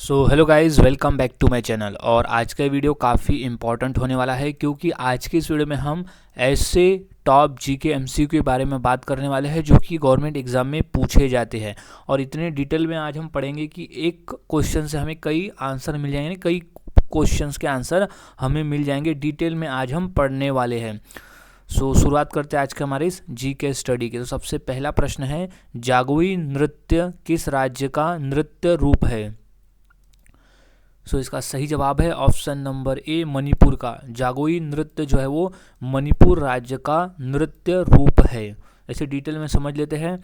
So hello guys, welcome back to my channel. और आज का वीडियो काफ़ी इंपॉर्टेंट होने वाला है क्योंकि आज के इस वीडियो में हम ऐसे टॉप जीके एमसीक्यू के बारे में बात करने वाले हैं जो कि गवर्नमेंट एग्जाम में पूछे जाते हैं। और इतने डिटेल में आज हम पढ़ेंगे कि एक क्वेश्चन से हमें कई आंसर मिल जाएंगे, कई क्वेश्चंस के आंसर हमें मिल जाएंगे। डिटेल में आज हम पढ़ने वाले हैं। शुरुआत करते हैं आज के हमारे इस जीके स्टडी के। तो सबसे पहला प्रश्न है, जागोई नृत्य किस राज्य का नृत्य रूप है? इसका सही जवाब है ऑप्शन नंबर ए, मणिपुर का। जागोई नृत्य जो है वो मणिपुर राज्य का नृत्य रूप है। ऐसे डिटेल में समझ लेते हैं।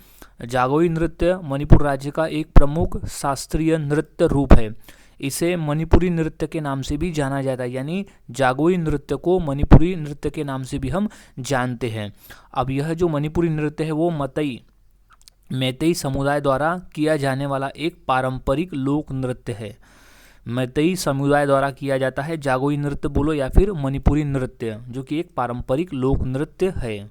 जागोई नृत्य मणिपुर राज्य का एक प्रमुख शास्त्रीय नृत्य रूप है। इसे मणिपुरी नृत्य के नाम से भी जाना जाता है, यानी जागोई नृत्य को मणिपुरी नृत्य के नाम से भी हम जानते हैं। अब यह जो मणिपुरी नृत्य है वो मैतेई समुदाय द्वारा किया जाने वाला एक पारंपरिक लोक नृत्य है। मैतेई समुदाय द्वारा किया जाता है जागोई नृत्य बोलो या फिर मणिपुरी नृत्य, जो कि एक पारंपरिक लोक नृत्य है।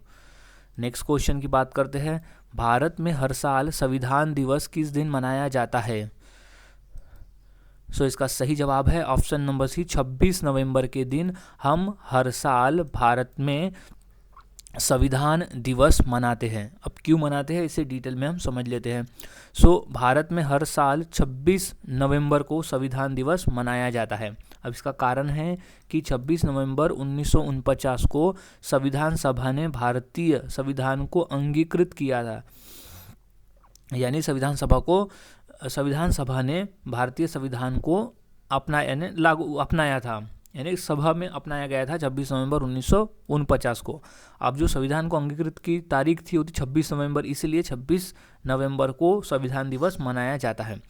नेक्स्ट क्वेश्चन की बात करते हैं, भारत में हर साल संविधान दिवस किस दिन मनाया जाता है? इसका सही जवाब है ऑप्शन नंबर सी, 26 नवंबर के दिन हम हर साल भारत में संविधान दिवस मनाते हैं। अब क्यों मनाते हैं इसे डिटेल में हम समझ लेते हैं। भारत में हर साल 26 नवंबर को संविधान दिवस मनाया जाता है। अब इसका कारण है कि 26 नवंबर 1949 को संविधान सभा ने भारतीय संविधान को अंगीकृत किया था, यानी संविधान सभा ने भारतीय संविधान को अपनाया था, यानी सभा में अपनाया गया था 26 नवंबर 1949 को। अब जो संविधान को अंगीकृत की तारीख थी वो थी 26 नवंबर, इसीलिए 26 नवंबर को संविधान दिवस मनाया जाता है।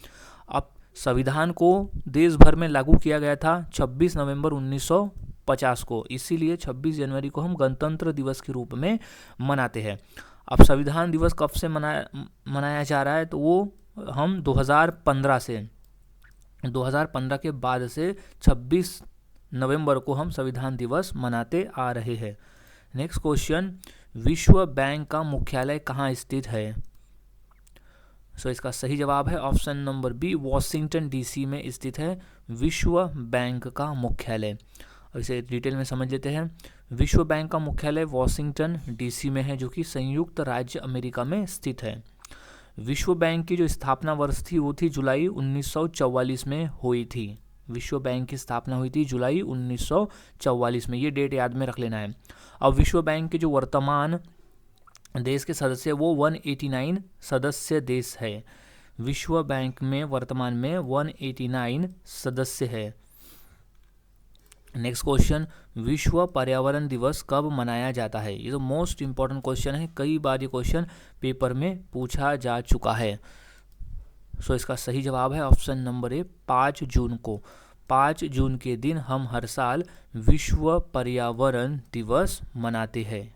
अब संविधान को देश भर में लागू किया गया था 26 नवंबर 1950 को, इसीलिए 26 जनवरी को हम गणतंत्र दिवस के रूप में मनाते हैं। अब संविधान दिवस कब से मनाया जा रहा है, तो वो हम 2015 के बाद से 26 नवंबर को हम संविधान दिवस मनाते आ रहे हैं। नेक्स्ट क्वेश्चन, विश्व बैंक का मुख्यालय कहाँ स्थित है? इसका सही जवाब है option number B, Washington DC में स्थित है विश्व बैंक का मुख्यालय। और इसे डिटेल में समझ लेते हैं। विश्व बैंक का मुख्यालय वॉशिंगटन डीसी में है, जो कि संयुक्त राज्य अमेरिका में स्थित है। विश्व बैंक की जो स्थापना वर्ष थी वो थी जुलाई 1944 में हुई थी। विश्व बैंक की स्थापना हुई थी जुलाई 1944 में, ये डेट याद में रख लेना है। अब विश्व बैंक के जो वर्तमान देश के सदस्य वो 189 सदस्य देश है। विश्व बैंक में वर्तमान में 189 सदस्य है। नेक्स्ट क्वेश्चन, विश्व पर्यावरण दिवस कब मनाया जाता है? ये तो मोस्ट इंपॉर्टेंट क्वेश्चन है, कई बार ये क्वेश्चन पेपर में पूछा जा चुका है। इसका सही जवाब है ऑप्शन नंबर ए, 5 जून को। 5 जून के दिन हम हर साल विश्व पर्यावरण दिवस मनाते हैं।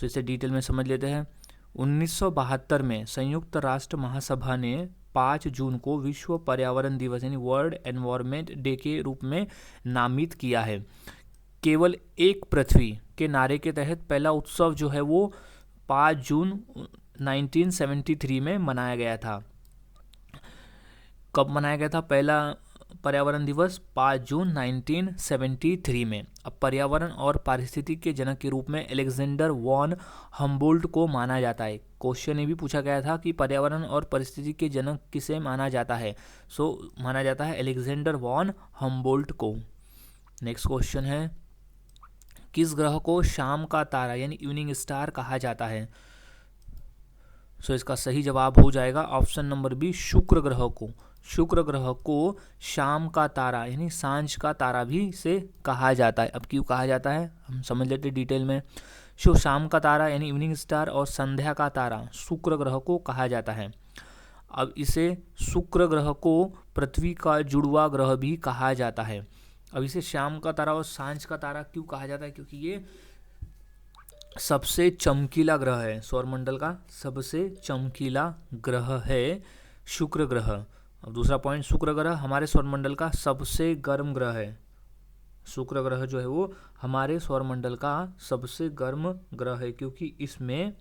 इसे डिटेल में समझ लेते हैं। 1972 में संयुक्त राष्ट्र महासभा ने 5 जून को विश्व पर्यावरण दिवस यानी वर्ल्ड एनवायरनमेंट डे के रूप में नामित किया है। केवल एक पृथ्वी के नारे के तहत पहला उत्सव जो है वो 5 जून 1973 में मनाया गया था। कब मनाया गया था पहला पर्यावरण दिवस? 5 जून 1973 में। अब पर्यावरण और पारिस्थितिकी के जनक के रूप में अलेक्जेंडर वॉन हम्बोल्ट को माना जाता है। क्वेश्चन ये भी पूछा गया था कि पर्यावरण और पारिस्थितिकी के जनक किसे माना जाता है? माना जाता है अलेक्जेंडर वॉन हम्बोल्ट को। नेक्स्ट क्वेश्चन है, किस ग्रह को शाम का तारा यानी इवनिंग स्टार कहा जाता है? इसका सही जवाब हो जाएगा ऑप्शन नंबर बी, शुक्र ग्रह को। शुक्र ग्रह को शाम का तारा यानी सांझ का तारा भी इसे कहा जाता है। अब क्यों कहा जाता है हम समझ लेते हैं डिटेल में। शाम का तारा यानी इवनिंग स्टार और संध्या का तारा शुक्र ग्रह को कहा जाता है। अब इसे शुक्र ग्रह को पृथ्वी का जुड़वा ग्रह भी कहा जाता है। अब इसे शाम का तारा और सांझ का तारा क्यों कहा जाता है? क्योंकि ये सबसे चमकीला ग्रह है, सौरमंडल का सबसे चमकीला ग्रह है शुक्र ग्रह। अब दूसरा पॉइंट, शुक्र ग्रह हमारे सौरमंडल का सबसे गर्म ग्रह है। शुक्र ग्रह जो है वो हमारे सौरमंडल का सबसे गर्म ग्रह है, क्योंकि इसमें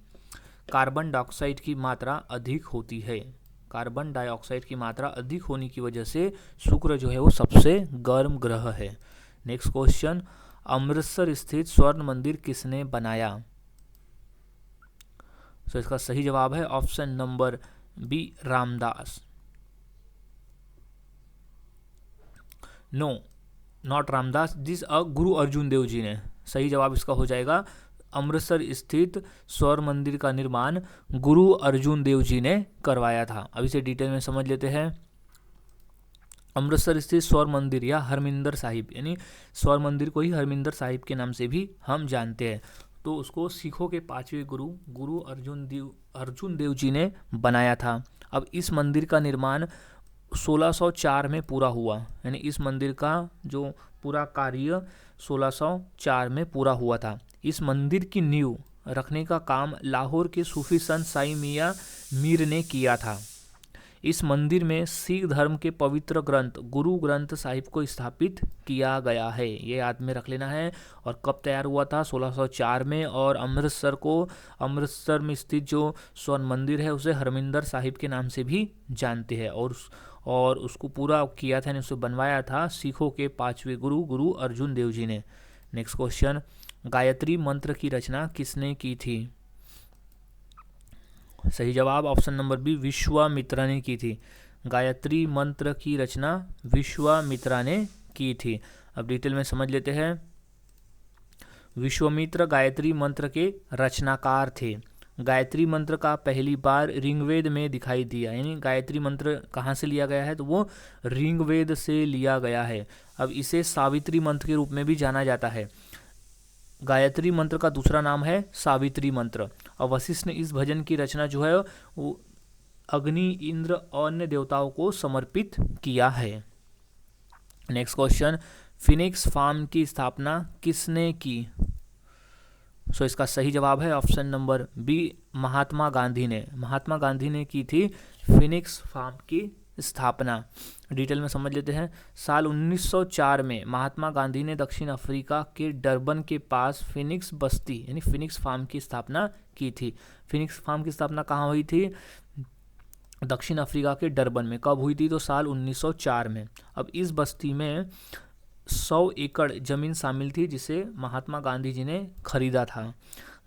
कार्बन डाइऑक्साइड की मात्रा अधिक होती है। कार्बन डाइऑक्साइड की मात्रा अधिक होने की वजह से शुक्र जो है वो सबसे गर्म ग्रह है। नेक्स्ट क्वेश्चन, अमृतसर स्थित स्वर्ण मंदिर किसने बनाया? तो इसका सही जवाब है option number B, Ramdas. No, not Ramdas, this Guru Arjun Dev ji ने। सही जवाब इसका हो जाएगा, अमृतसर स्थित स्वर्ण मंदिर का निर्माण गुरु अर्जुन देव जी ने करवाया था। अब इसे डिटेल में समझ लेते हैं। अमृतसर स्थित स्वर्ण मंदिर या हरमिंदर साहिब, यानी स्वर्ण मंदिर को ही हरमिंदर साहिब के नाम से भी हम जानते हैं, तो उसको सिखों के 5वें गुरु अर्जुन देव जी ने बनाया था। अब इस मंदिर का निर्माण 1604 में पूरा हुआ, यानी इस मंदिर का जो पूरा कार्य 1604 में पूरा हुआ था। इस मंदिर की नींव रखने का काम लाहौर के सूफी संत साईं मियां मीर ने किया था। इस मंदिर में सिख धर्म के पवित्र ग्रंथ गुरु ग्रंथ साहिब को स्थापित किया गया है, ये याद में रख लेना है। और कब तैयार हुआ था? 1604 में। और अमृतसर में स्थित जो स्वर्ण मंदिर है उसे हरमिंदर साहिब के नाम से भी जानते हैं। और उसको पूरा किया था, उसे बनवाया था सिखों के 5वें गुरु अर्जुन देव जी ने। नेक्स्ट क्वेश्चन, गायत्री मंत्र की रचना किसने की थी? सही जवाब ऑप्शन नंबर बी, विश्वामित्रा ने की थी। गायत्री मंत्र की रचना विश्वामित्रा ने की थी। अब डिटेल में समझ लेते हैं। विश्वामित्र गायत्री मंत्र के रचनाकार थे। गायत्री मंत्र का पहली बार ऋग्वेद में दिखाई दिया, यानी गायत्री मंत्र कहाँ से लिया गया है? तो वो ऋग्वेद से लिया गया है। अब इसे सावित्री मंत्र के रूप में भी जाना जाता है। गायत्री मंत्र का दूसरा नाम है सावित्री मंत्र। और वशिष्ठ ने इस भजन की रचना जो है वो अग्नि, इंद्र और अन्य देवताओं को समर्पित किया है। नेक्स्ट क्वेश्चन, फिनिक्स फार्म की स्थापना किसने की? सो इसका सही जवाब है option number B, Mahatma Gandhi ने। महात्मा गांधी ने की थी फिनिक्स फार्म की स्थापना। डिटेल में समझ लेते हैं। साल 1904 में महात्मा गांधी ने दक्षिण अफ्रीका के डरबन के पास फिनिक्स बस्ती यानी फिनिक्स फार्म की स्थापना की थी। फिनिक्स फार्म की स्थापना कहाँ हुई थी? दक्षिण अफ्रीका के डरबन में। कब हुई थी? तो साल 1904 में। अब इस बस्ती में 100 एकड़ जमीन शामिल थी जिसे महात्मा गांधी जी ने खरीदा था।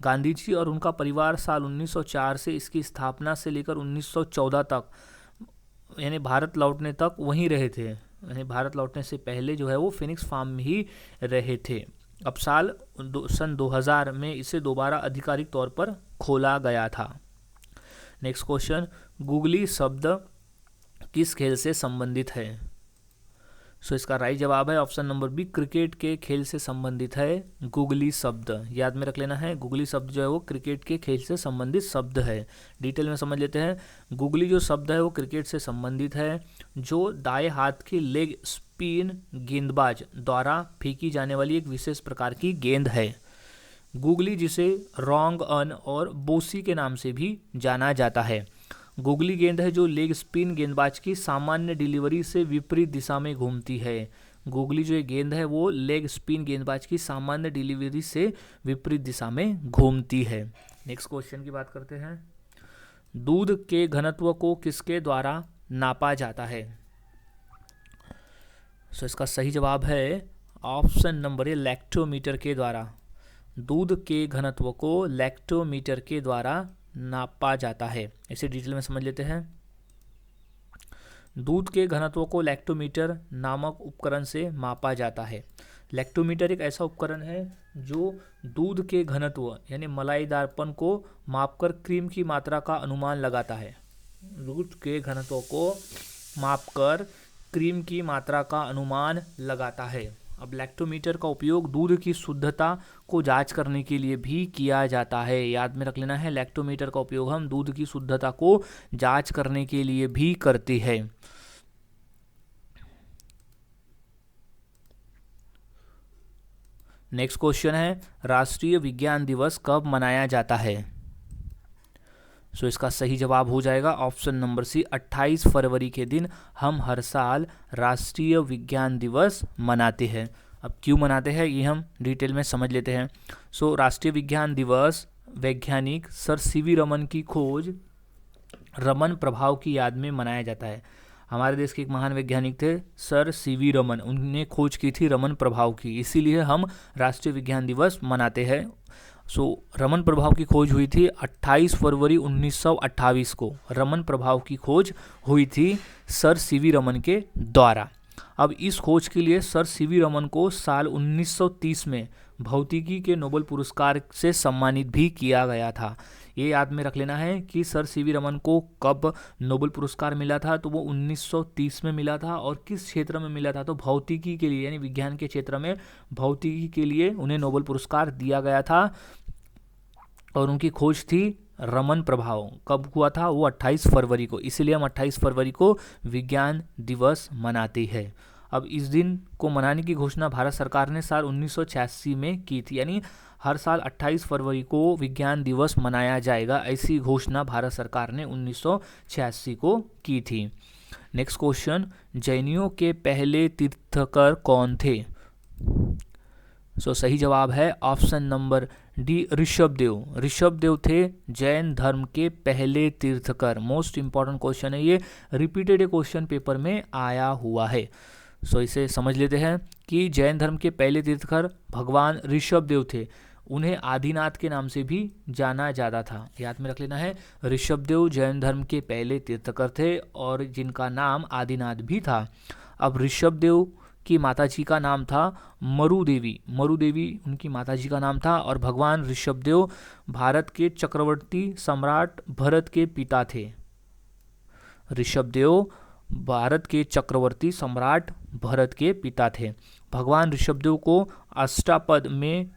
गांधी जी और उनका परिवार साल 1904 से इसकी स्थापना से लेकर 1914 तक, यानी भारत लौटने तक वहीं रहे थे। यानी भारत लौटने से पहले जो है वो फिनिक्स फार्म में ही रहे थे। अब सन 2000 में इसे दोबारा आधिकारिक तौर पर खोला गया था। नेक्स्ट क्वेश्चन, गूगली शब्द किस खेल से संबंधित है? सो इसका राइट जवाब है ऑप्शन नंबर बी, क्रिकेट के खेल से संबंधित है गूगली शब्द। याद में रख लेना है, गूगली शब्द जो है वो क्रिकेट के खेल से संबंधित शब्द है। डिटेल में समझ लेते हैं। गूगली जो शब्द है वो क्रिकेट से संबंधित है, जो दाएं हाथ की लेग स्पिन गेंदबाज द्वारा फेंकी जाने वाली एक विशेष प्रकार की गेंद है। गूगली जिसे रॉन्ग अन और बोसी के नाम से भी जाना जाता है। गूगली गेंद है जो लेग स्पिन गेंदबाज की सामान्य डिलीवरी से विपरीत दिशा में घूमती है। गूगली जो गेंद है वो लेग स्पिन गेंदबाज की सामान्य डिलीवरी से विपरीत दिशा में घूमती है। नेक्स्ट क्वेश्चन की बात करते हैं। दूध के घनत्व को किसके द्वारा नापा जाता है? सो इसका सही जवाब है ऑप्शन नंबर ए, लैक्टोमीटर के द्वारा। दूध के घनत्व को लैक्टोमीटर के द्वारा नापा जाता है। इसे डिटेल में समझ लेते हैं। दूध के घनत्व को लैक्टोमीटर नामक उपकरण से मापा जाता है। लैक्टोमीटर एक ऐसा उपकरण है जो दूध के घनत्व यानी मलाईदारपन को मापकर क्रीम की मात्रा का अनुमान लगाता है। दूध के घनत्व को मापकर क्रीम की मात्रा का अनुमान लगाता है। अब लैक्टोमीटर का उपयोग दूध की शुद्धता को जांच करने के लिए भी किया जाता है। याद में रख लेना है, लैक्टोमीटर का उपयोग हम दूध की शुद्धता को जांच करने के लिए भी करते हैं। नेक्स्ट क्वेश्चन है, राष्ट्रीय विज्ञान दिवस कब मनाया जाता है? सो इसका सही जवाब हो जाएगा ऑप्शन नंबर सी, 28 फरवरी के दिन हम हर साल राष्ट्रीय विज्ञान दिवस मनाते हैं। अब क्यों मनाते हैं ये हम डिटेल में समझ लेते हैं। सो राष्ट्रीय विज्ञान दिवस वैज्ञानिक सर सीवी रमन की खोज रमन प्रभाव की याद में मनाया जाता है। हमारे देश के एक महान वैज्ञानिक थे सर सीवी रमन, उन्होंने खोज की थी रमन प्रभाव की, इसीलिए हम राष्ट्रीय विज्ञान दिवस मनाते हैं। रमन प्रभाव की खोज हुई थी 28 फरवरी 1928 को। रमन प्रभाव की खोज हुई थी सर सीवी रमन के द्वारा। अब इस खोज के लिए सर सीवी रमन को साल 1930 में भौतिकी के नोबेल पुरस्कार से सम्मानित भी किया गया था। ये याद में रख लेना है कि सर सीवी रमन को कब नोबेल पुरस्कार मिला था, तो वो 1930 में मिला था। और किस क्षेत्र में मिला था, तो भौतिकी के लिए, यानी विज्ञान के क्षेत्र में भौतिकी के लिए उन्हें नोबेल पुरस्कार दिया गया था। और उनकी खोज थी रमन प्रभाव। कब हुआ था, वो 28 फरवरी को, इसीलिए हम 28 फरवरी को विज्ञान दिवस मनाते हैं। अब इस दिन को मनाने की घोषणा भारत सरकार ने साल 1986 में की थी, यानी हर साल 28 फरवरी को विज्ञान दिवस मनाया जाएगा, ऐसी घोषणा भारत सरकार ने 1986 को की थी। नेक्स्ट क्वेश्चन, जैनियों के पहले तीर्थकर कौन थे? सही जवाब है option number D, Rishabhdev. Rishabhdev थे जैन धर्म के पहले तीर्थकर। मोस्ट इंपॉर्टेंट क्वेश्चन है ये, रिपीटेड क्वेश्चन पेपर में आया हुआ है। इसे समझ लेते हैं कि जैन धर्म के पहले तीर्थकर भगवान ऋषभदेव थे। उन्हें आदिनाथ के नाम से भी जाना जाता था, याद में रख लेना है। ऋषभदेव जैन धर्म के पहले तीर्थकर थे और जिनका नाम आदिनाथ भी था। अब ऋषभदेव की माताजी का नाम था मरुदेवी, मरुदेवी उनकी माताजी का नाम था। और भगवान ऋषभदेव भारत के चक्रवर्ती सम्राट भरत के पिता थे। ऋषभदेव भारत के चक्रवर्ती सम्राट भरत के पिता थे। भगवान ऋषभदेव को अष्टापद में,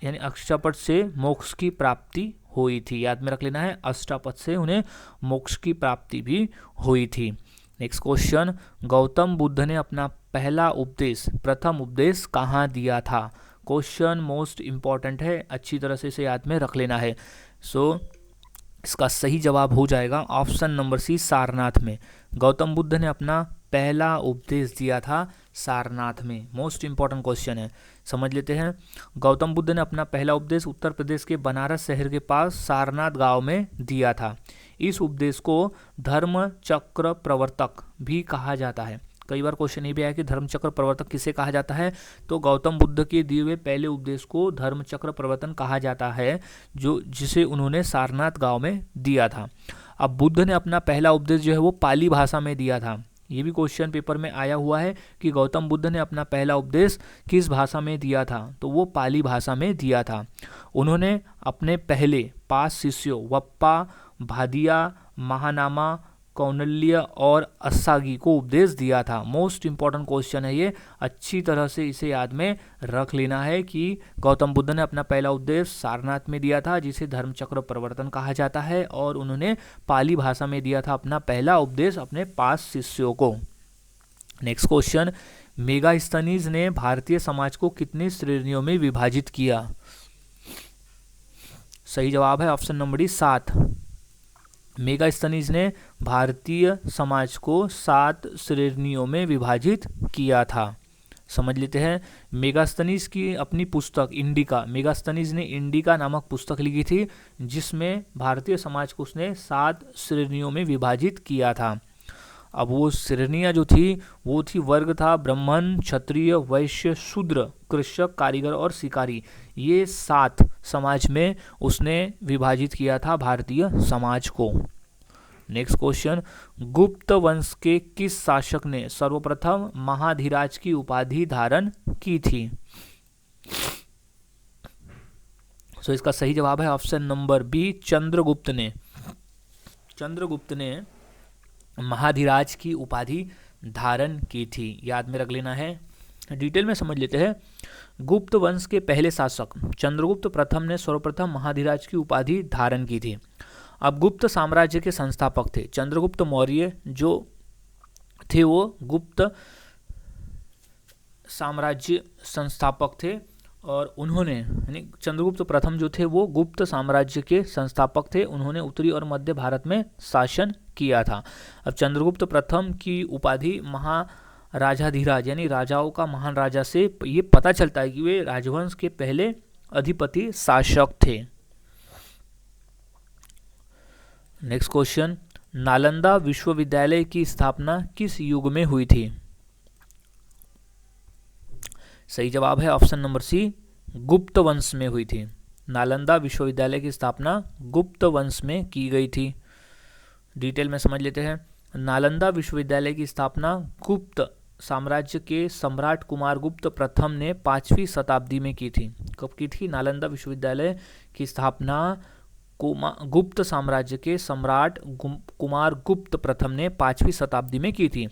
यानी अष्टापद से मोक्ष की प्राप्ति हुई थी, याद में रख लेना है। अष्टापद से उन्हें मोक्ष की प्राप्ति भी हुई थी। नेक्स्ट क्वेश्चन, गौतम बुद्ध ने अपना पहला उपदेश, प्रथम उपदेश कहाँ दिया था? क्वेश्चन मोस्ट इंपॉर्टेंट है, अच्छी तरह से इसे याद में रख लेना है। इसका सही जवाब हो जाएगा ऑप्शन नंबर सी, सारनाथ में। गौतम बुद्ध ने अपना पहला उपदेश दिया था सारनाथ में। मोस्ट इंपॉर्टेंट क्वेश्चन है, समझ लेते हैं। गौतम बुद्ध ने अपना पहला उपदेश उत्तर प्रदेश के बनारस शहर के पास सारनाथ गांव में दिया था। इस उपदेश को धर्म चक्र प्रवर्तक भी कहा जाता है। कई बार क्वेश्चन ये भी आया कि धर्म चक्र प्रवर्तक किसे कहा जाता है, तो गौतम बुद्ध के दिए हुए पहले उपदेश को धर्म चक्र प्रवर्तन कहा जाता है, जिसे उन्होंने सारनाथ गांव में दिया था। अब बुद्ध ने अपना पहला उपदेश जो है वो पाली भाषा में दिया था। ये भी क्वेश्चन पेपर में आया हुआ है कि गौतम बुद्ध ने अपना पहला उपदेश किस भाषा में दिया था, तो वो पाली भाषा में दिया था। उन्होंने अपने पहले 5 शिष्यों वप्पा, भादिया, महानामा, कौनल्य और अस्सागी को उपदेश दिया था। मोस्ट इंपॉर्टेंट क्वेश्चन है ये, अच्छी तरह से इसे याद में रख लेना है कि गौतम बुद्ध ने अपना पहला उपदेश सारनाथ में दिया था, जिसे धर्मचक्र प्रवर्तन कहा जाता है, और उन्होंने पाली भाषा में दिया था अपना पहला उपदेश अपने 5 शिष्यों को। नेक्स्ट क्वेश्चन, मेगास्थनीज ने भारतीय समाज को कितनी श्रेणियों में विभाजित किया? सही जवाब है ऑप्शन नंबर डी, 7। मेगास्थनीज ने भारतीय समाज को 7 श्रेणियों में विभाजित किया था। समझ लेते हैं। मेगास्थनीज की अपनी पुस्तक इंडिका, मेगास्थनीज ने इंडिका नामक पुस्तक लिखी थी, जिसमें भारतीय समाज को उसने 7 श्रेणियों में विभाजित किया था। अब वो श्रेणियाँ जो थी वो थी, वर्ग था ब्राह्मण, क्षत्रिय, वैश्य, शूद्र, कृषक, कारीगर और शिकारी। ये 7 समाज में उसने विभाजित किया था भारतीय समाज को। नेक्स्ट क्वेश्चन, गुप्त वंश के किस शासक ने सर्वप्रथम महाधिराज की उपाधि धारण की थी? इसका सही जवाब है ऑप्शन नंबर बी, चंद्रगुप्त ने। चंद्रगुप्त ने महाधिराज की उपाधि धारण की थी, याद में रख लेना है। डिटेल में समझ लेते हैं। गुप्त वंश के पहले शासक चंद्रगुप्त प्रथम ने सर्वप्रथम महाधिराज की उपाधि धारण की थी। अब गुप्त साम्राज्य के संस्थापक थे चंद्रगुप्त मौर्य, जो थे वो गुप्त साम्राज्य संस्थापक थे, और उन्होंने, यानी चंद्रगुप्त प्रथम जो थे वो गुप्त साम्राज्य के संस्थापक थे। उन्होंने उत्तरी और मध्य भारत में शासन किया था। अब चंद्रगुप्त प्रथम की उपाधि महाराजाधिराज, यानी राजाओं का महान राजा, से ये पता चलता है कि वे राजवंश के पहले अधिपति शासक थे। नेक्स्ट क्वेश्चन, नालंदा विश्वविद्यालय की स्थापना किस युग में हुई थी? सही जवाब है ऑप्शन नंबर सी, गुप्त वंश में हुई थी। नालंदा विश्वविद्यालय की स्थापना गुप्त वंश में की गई थी। डिटेल में समझ लेते हैं। नालंदा विश्वविद्यालय की स्थापना गुप्त साम्राज्य के सम्राट कुमारगुप्त प्रथम ने 5वीं शताब्दी में की थी। कब की थी? नालंदा विश्वविद्यालय की स्थापना गुप्त साम्राज्य के सम्राट कुमारगुप्त प्रथम ने 5वीं शताब्दी में की थी।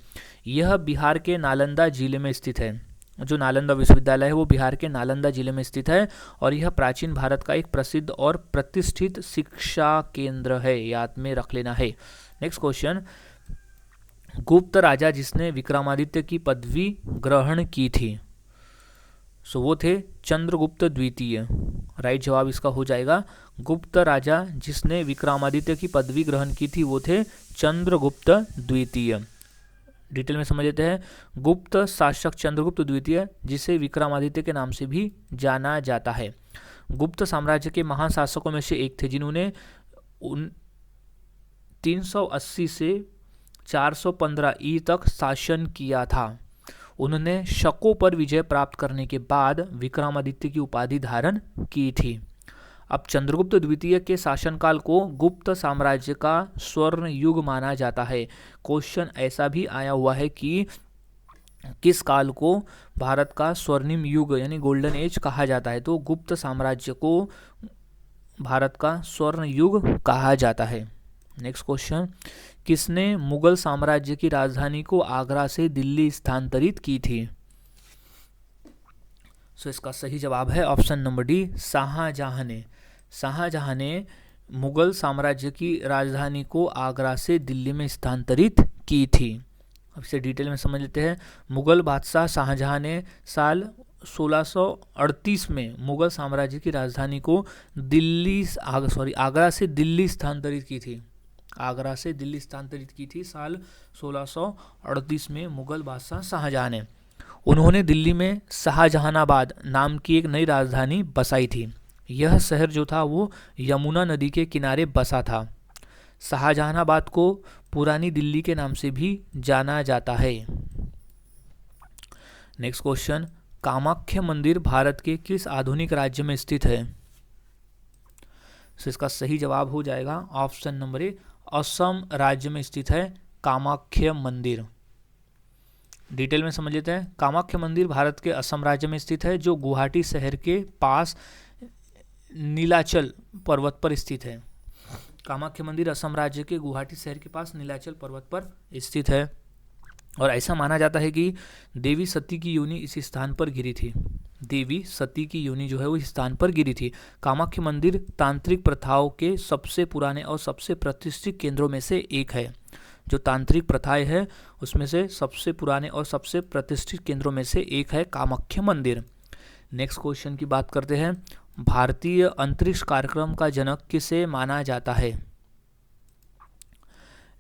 यह बिहार के नालंदा जिले में स्थित है। जो नालंदा विश्वविद्यालय है वो बिहार के नालंदा जिले में स्थित है और यह प्राचीन भारत का एक प्रसिद्ध और प्रतिष्ठित शिक्षा केंद्र है, याद में रख लेना है। नेक्स्ट क्वेश्चन, गुप्त राजा जिसने विक्रमादित्य की पदवी ग्रहण की थी, सो वो थे चंद्रगुप्त द्वितीय। राइट जवाब इसका हो जाएगा गुप्त राजा जिसने विक्रमादित्य की पदवी ग्रहण की थी वो थे चंद्रगुप्त द्वितीय। डिटेल में समझ लेते हैं। गुप्त शासक चंद्रगुप्त द्वितीय, जिसे विक्रमादित्य के नाम से भी जाना जाता है, गुप्त साम्राज्य के महान शासकों में से एक थे जिन्होंने 380 से 415 ई तक शासन किया था। उन्होंने शकों पर विजय प्राप्त करने के बाद विक्रमादित्य की उपाधि धारण की थी। अब चंद्रगुप्त द्वितीय के शासनकाल को गुप्त साम्राज्य का स्वर्ण युग माना जाता है। क्वेश्चन ऐसा भी आया हुआ है कि किस काल को भारत का स्वर्णिम युग यानी गोल्डन एज कहा जाता है, तो गुप्त साम्राज्य को भारत का स्वर्ण युग कहा जाता है। नेक्स्ट क्वेश्चन, किसने मुगल साम्राज्य की राजधानी को आगरा से दिल्ली स्थानांतरित की थी? सो इसका सही जवाब है ऑप्शन नंबर डी, शाहजहां ने। शाहजहां ने मुगल साम्राज्य की राजधानी को आगरा से दिल्ली में स्थानांतरित की थी। अब इसे डिटेल में समझ लेते हैं। मुगल बादशाह शाहजहां ने साल 1638 में मुगल साम्राज्य की राजधानी को आगरा से दिल्ली स्थानांतरित की थी। आगरा से दिल्ली स्थानांतरित की थी साल 1638 में मुगल बादशाह शाहजहां ने। उन्होंने दिल्ली में शाहजहानाबाद नाम की एक नई राजधानी बसाई थी। यह शहर जो था वो यमुना नदी के किनारे बसा था। शाहजहानाबाद को पुरानी दिल्ली के नाम से भी जाना जाता है। नेक्स्ट क्वेश्चन, कामाख्या मंदिर भारत के किस आधुनिक राज्य में स्थित है? इसका सही जवाब हो जाएगा ऑप्शन नंबर ए, असम राज्य में स्थित है कामाख्या मंदिर। डिटेल में समझ लेते हैं। कामाख्या मंदिर भारत के असम राज्य में स्थित है, जो गुवाहाटी शहर के पास नीलाचल पर्वत पर स्थित है। कामाख्या मंदिर असम राज्य के गुवाहाटी शहर के पास नीलाचल पर्वत पर स्थित है और ऐसा माना जाता है कि देवी सती की योनि इस स्थान पर गिरी थी। देवी सती की योनि जो है वो इस स्थान पर गिरी थी। कामाख्या मंदिर तांत्रिक प्रथाओं के सबसे पुराने और सबसे प्रतिष्ठित केंद्रों में से एक है। जो तांत्रिक प्रथाएं है उसमें से सबसे पुराने और सबसे प्रतिष्ठित केंद्रों में से एक है कामाख्या मंदिर। नेक्स्ट क्वेश्चन की बात करते हैं। भारतीय अंतरिक्ष कार्यक्रम का जनक किसे माना जाता है?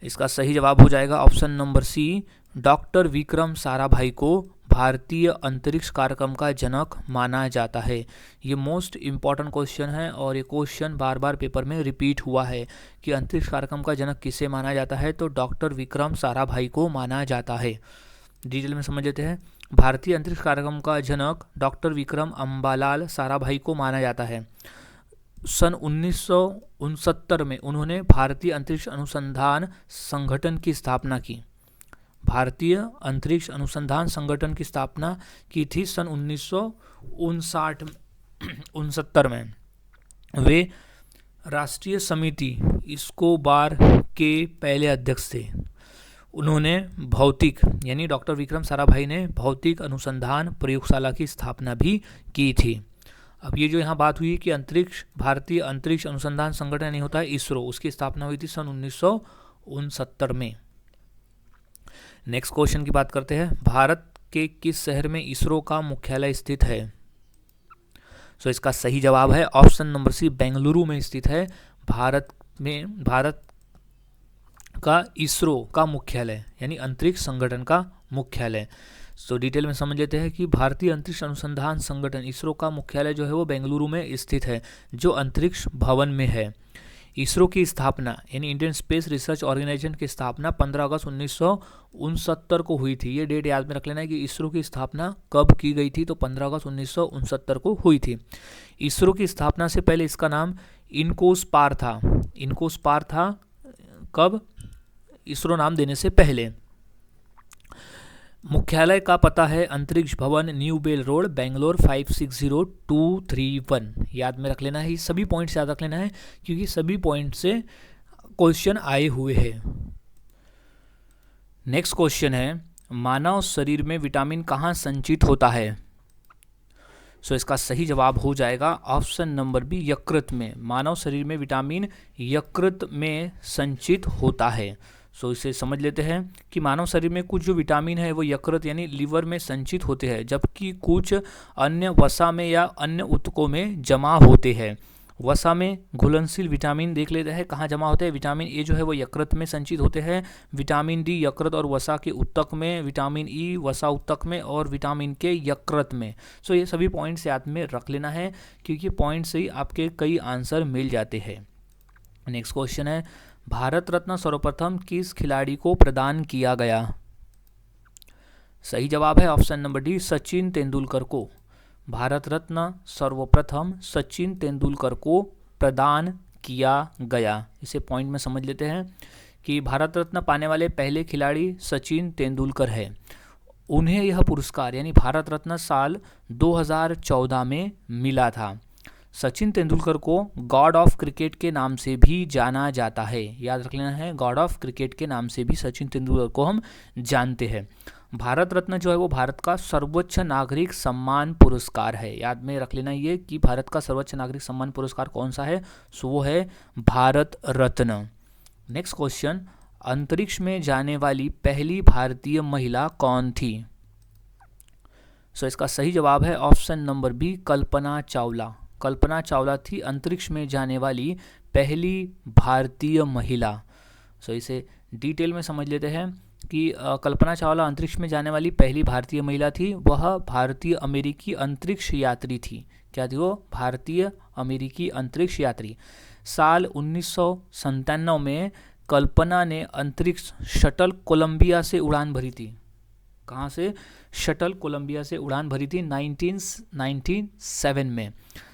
इसका सही जवाब हो जाएगा option number C, doctor Vikram Sarabhai को भारतीय अंतरिक्ष कार्यक्रम का जनक माना जाता है। ये मोस्ट इम्पॉर्टेंट क्वेश्चन है और ये क्वेश्चन बार बार पेपर में रिपीट हुआ है कि अंतरिक्ष कार्यक्रम का जनक किसे माना जाता है, तो डॉक्टर विक्रम साराभाई को माना जाता है। डिटेल में समझ लेते हैं। भारतीय अंतरिक्ष कार्यक्रम का जनक डॉक्टर विक्रम अम्बालाल साराभाई को माना जाता है। सन 1969 में उन्होंने भारतीय अंतरिक्ष अनुसंधान संगठन की स्थापना की। भारतीय अंतरिक्ष अनुसंधान संगठन की स्थापना की थी सन 1969 में। वे राष्ट्रीय समिति इस्कोबार के पहले अध्यक्ष थे। उन्होंने भौतिक यानी डॉक्टर विक्रम साराभाई ने भौतिक अनुसंधान प्रयोगशाला की स्थापना भी की थी। अब ये जो यहाँ बात हुई कि अंतरिक्ष भारतीय अंतरिक्ष अनुसंधान संगठन नहीं होता है इसरो, उसकी स्थापना हुई थी सन 1969 में। नेक्स्ट क्वेश्चन की बात करते हैं। भारत के किस शहर में इसरो का मुख्यालय स्थित है? सो इसका सही जवाब है ऑप्शन नंबर सी, बेंगलुरु में स्थित है। भारत का इसरो का मुख्यालय यानी अंतरिक्ष संगठन का मुख्यालय। सो डिटेल में समझ लेते हैं कि भारतीय अंतरिक्ष अनुसंधान संगठन इसरो का मुख्यालय जो है वो बेंगलुरु में स्थित है, जो अंतरिक्ष भवन में है। इसरो की स्थापना यानी इंडियन स्पेस रिसर्च ऑर्गेनाइजेशन की स्थापना 15 अगस्त 1969 को हुई थी। ये डेट याद में रख लेना है कि इसरो की स्थापना कब की गई थी, तो 15 अगस्त 1969 को हुई थी। इसरो की स्थापना से पहले इसका नाम इनकोस्पार था। इनकोस्पार था कब? इसरो नाम देने से पहले। मुख्यालय का पता है अंतरिक्ष भवन, न्यू बेल रोड, बेंगलोर 560231। याद में रख लेना है, सभी पॉइंट्स याद रख लेना है क्योंकि सभी पॉइंट से क्वेश्चन आए हुए हैं। नेक्स्ट क्वेश्चन है, मानव शरीर में विटामिन कहाँ संचित होता है? सो इसका सही जवाब हो जाएगा ऑप्शन नंबर बी, यकृत में। मानव शरीर में विटामिन यकृत में संचित होता है। सो इसे समझ लेते हैं कि मानव शरीर में कुछ जो विटामिन है वो यकृत यानी लीवर में संचित होते हैं, जबकि कुछ अन्य वसा में या अन्य ऊतकों में जमा होते हैं। वसा में घुलनशील विटामिन देख लेते हैं कहाँ जमा होते हैं। विटामिन ए जो है वो यकृत में संचित होते हैं, विटामिन डी यकृत और वसा के ऊतक में, विटामिन ई वसा ऊतक में और विटामिन के यकृत में। सो ये सभी पॉइंट्स याद में रख लेना है क्योंकि पॉइंट से ही आपके कई आंसर मिल जाते हैं। नेक्स्ट क्वेश्चन है, भारत रत्न सर्वप्रथम किस खिलाड़ी को प्रदान किया गया? सही जवाब है option number D, Sachin Tendulkar को। भारत रत्न सर्वप्रथम सचिन तेंदुलकर को प्रदान किया गया। इसे पॉइंट में समझ लेते हैं कि भारत रत्न पाने वाले पहले खिलाड़ी सचिन तेंदुलकर है। उन्हें यह पुरस्कार यानी भारत रत्न साल 2014 में मिला था। सचिन तेंदुलकर को गॉड ऑफ क्रिकेट के नाम से भी जाना जाता है। याद रख लेना है, गॉड ऑफ क्रिकेट के नाम से भी सचिन तेंदुलकर को हम जानते हैं। भारत रत्न जो है वो भारत का सर्वोच्च नागरिक सम्मान पुरस्कार है। याद में रख लेना ये कि भारत का सर्वोच्च नागरिक सम्मान पुरस्कार कौन सा है, सो वो है भारत रत्न। नेक्स्ट क्वेश्चन, अंतरिक्ष में जाने वाली पहली भारतीय महिला कौन थी? सो इसका सही जवाब है option number B, Kalpana Chawla. Kalpana Chawla थी अंतरिक्ष में जाने वाली पहली भारतीय महिला। सो इसे डिटेल में समझ लेते हैं कि कल्पना चावला अंतरिक्ष में जाने वाली पहली भारतीय महिला थी। वह भारतीय अमेरिकी अंतरिक्ष यात्री थी। क्या थी वो? भारतीय अमेरिकी अंतरिक्ष यात्री। साल 1997 में कल्पना ने अंतरिक्ष शटल कोलंबिया से उड़ान भरी थी। कहाँ से? शटल कोलंबिया से उड़ान भरी थी 1997 में।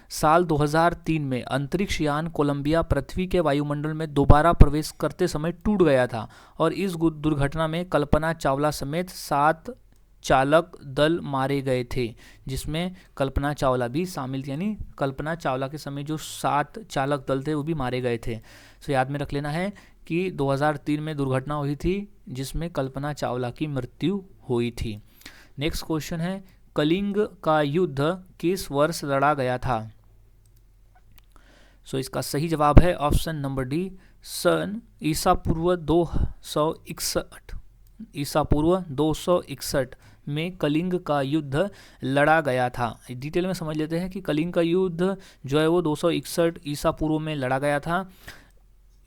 साल 2003 में अंतरिक्ष यान कोलंबिया पृथ्वी के वायुमंडल में दोबारा प्रवेश करते समय टूट गया था और इस दुर्घटना में कल्पना चावला समेत 7 चालक दल मारे गए थे, जिसमें कल्पना चावला भी शामिल थी। यानी कल्पना चावला के समय जो 7 चालक दल थे वो भी मारे गए थे। सो याद में रख लेना है कि 2003 में दुर्घटना हुई थी जिसमें कल्पना चावला की मृत्यु हुई थी। नेक्स्ट क्वेश्चन है, कलिंग का युद्ध किस वर्ष लड़ा गया था? सो इसका सही जवाब है ऑप्शन नंबर डी, सन ईसा पूर्व 261 में कलिंग का युद्ध लड़ा गया था। डिटेल में समझ लेते हैं कि कलिंग का युद्ध जो है वो 261 ईसा पूर्व में लड़ा गया था।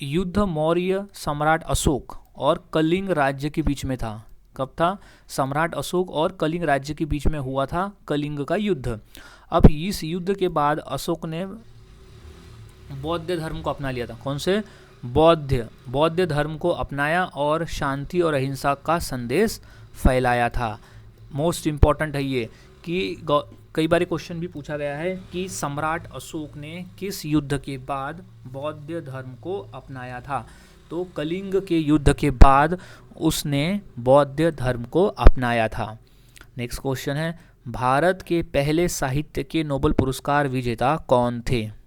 युद्ध मौर्य सम्राट अशोक और कलिंग राज्य के बीच में था। कब था? सम्राट अशोक और कलिंग राज्य के बीच में हुआ था कलिंग का युद्ध। अब इस युद्ध के बाद अशोक ने बौद्ध धर्म को अपना लिया था। कौन से? बौद्ध धर्म को अपनाया और शांति और अहिंसा का संदेश फैलाया था। मोस्ट इम्पॉर्टेंट है ये कि कई बार क्वेश्चन भी पूछा गया है कि सम्राट अशोक ने किस युद्ध के बाद बौद्ध धर्म को अपनाया था? तो कलिंग के युद्ध के बाद उसने बौद्ध धर्म को अपनाया था। नेक्स्ट क्वेश्चन है, भारत के पहले साहित्य के नोबेल पुरस्कार विजेता कौन थे?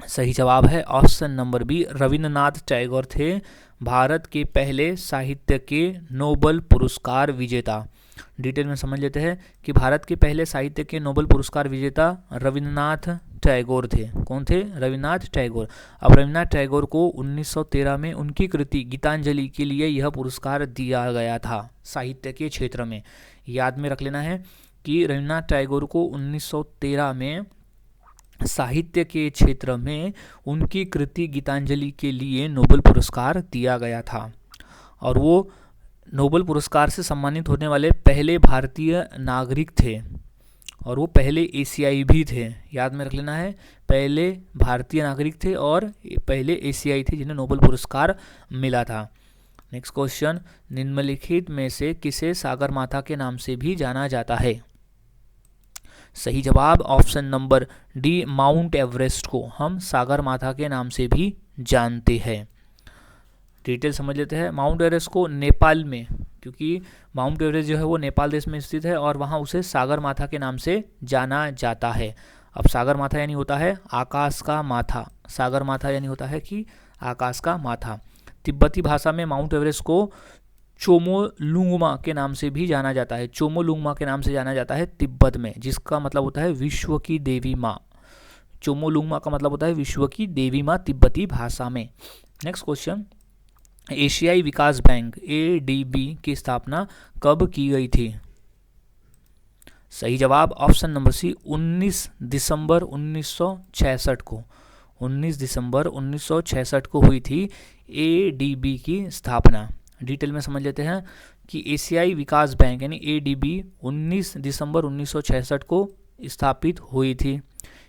सही जवाब है option number B, Rabindranath Tagore थे भारत के पहले साहित्य के नोबेल पुरस्कार विजेता। डिटेल में समझ लेते हैं कि भारत के पहले साहित्य के नोबेल पुरस्कार विजेता रविन्द्रनाथ टैगोर थे। कौन थे? रविन्द्रनाथ टैगोर। अब रविन्द्रनाथ टैगोर को 1913 में उनकी कृति गीतांजलि के लिए यह पुरस्कार दिया गया था साहित्य के क्षेत्र में। याद में रख लेना है कि रविन्द्रनाथ टैगोर को 1913 में साहित्य के क्षेत्र में उनकी कृति गीतांजलि के लिए नोबेल पुरस्कार दिया गया था और वो नोबेल पुरस्कार से सम्मानित होने वाले पहले भारतीय नागरिक थे। और वो पहले एशियाई भी थे, याद में रख लेना है, पहले भारतीय नागरिक थे और पहले एशियाई थे जिन्हें नोबेल पुरस्कार मिला था। नेक्स्ट क्वेश्चन, निम्नलिखित में से किसे सागरमाथा के नाम से भी जाना जाता है? सही जवाब option number D, mount Everest को हम सागरमाथा के नाम से भी जानते हैं। डिटेल समझ लेते हैं। माउंट एवरेस्ट को नेपाल में, क्योंकि माउंट एवरेस्ट जो है वो नेपाल देश में स्थित है और वहाँ उसे सागरमाथा के नाम से जाना जाता है। अब सागरमाथा यानी होता है आकाश का माथा, सागरमाथा यानी होता है कि आकाश का माथा। तिब्बती भाषा में माउंट एवरेस्ट को चोमोलुंगमा के नाम से भी जाना जाता है, चोमोलुंगमा के नाम से जाना जाता है तिब्बत में, जिसका मतलब होता है विश्व की देवी माँ। चोमोलुंगमा का मतलब होता है विश्व की देवी माँ तिब्बती भाषा में। नेक्स्ट क्वेश्चन, एशियाई विकास बैंक ADB की स्थापना कब की गई थी? सही जवाब ऑप्शन नंबर सी, 19 दिसंबर 1966 को, 19 दिसंबर 1966 को हुई थी ADB की स्थापना। डिटेल में समझ लेते हैं कि एशियाई विकास बैंक यानी ADB 19 दिसंबर 1966 को स्थापित हुई थी।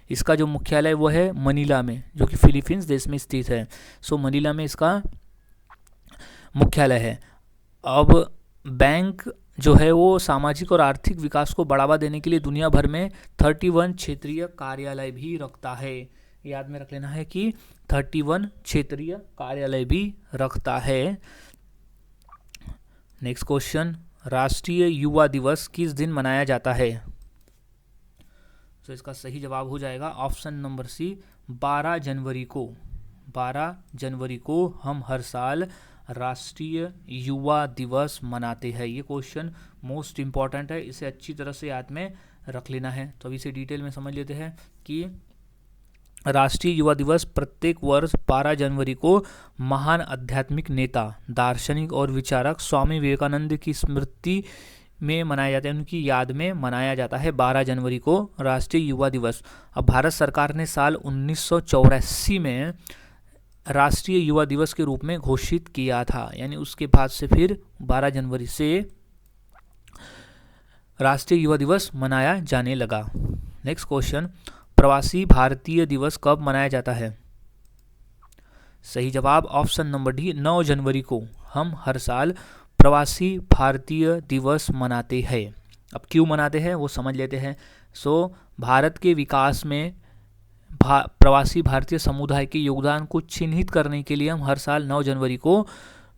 इसका जो मुख्यालय वो है मनीला में, जो कि फिलीपींस देश में स्थित है। सो मनीला में इसका मुख्यालय है। अब बैंक जो है वो सामाजिक और आर्थिक विकास को बढ़ावा देने के लिए दुनिया भर में 31 क्षेत्रीय कार्यालय भी रखता है। याद में रख लेना है कि 31 क्षेत्रीय कार्यालय भी रखता है। नेक्स्ट क्वेश्चन, राष्ट्रीय युवा दिवस किस दिन मनाया जाता है? तो इसका सही जवाब हो जाएगा ऑप्शन नंबर सी, 12 जनवरी को। 12 जनवरी को हम हर साल राष्ट्रीय युवा दिवस मनाते हैं। ये क्वेश्चन मोस्ट इम्पॉर्टेंट है, इसे अच्छी तरह से याद में रख लेना है। तो अब इसे डिटेल में समझ लेते हैं कि राष्ट्रीय युवा दिवस प्रत्येक वर्ष 12 जनवरी को महान आध्यात्मिक नेता, दार्शनिक और विचारक स्वामी विवेकानंद की स्मृति में मनाया जाता है, उनकी याद में मनाया जाता है 12 जनवरी को राष्ट्रीय युवा दिवस। अब भारत सरकार ने साल 1984 में राष्ट्रीय युवा दिवस के रूप में घोषित किया था, यानी उसके बाद से फिर 12 जनवरी से राष्ट्रीय युवा दिवस मनाया जाने लगा। नेक्स्ट क्वेश्चन, प्रवासी भारतीय दिवस कब मनाया जाता है? सही जवाब ऑप्शन नंबर डी, 9 जनवरी को हम हर साल प्रवासी भारतीय दिवस मनाते हैं। अब क्यों मनाते हैं वो समझ लेते हैं। सो भारत के विकास में प्रवासी भारतीय समुदाय के योगदान को चिन्हित करने के लिए हम हर साल 9 जनवरी को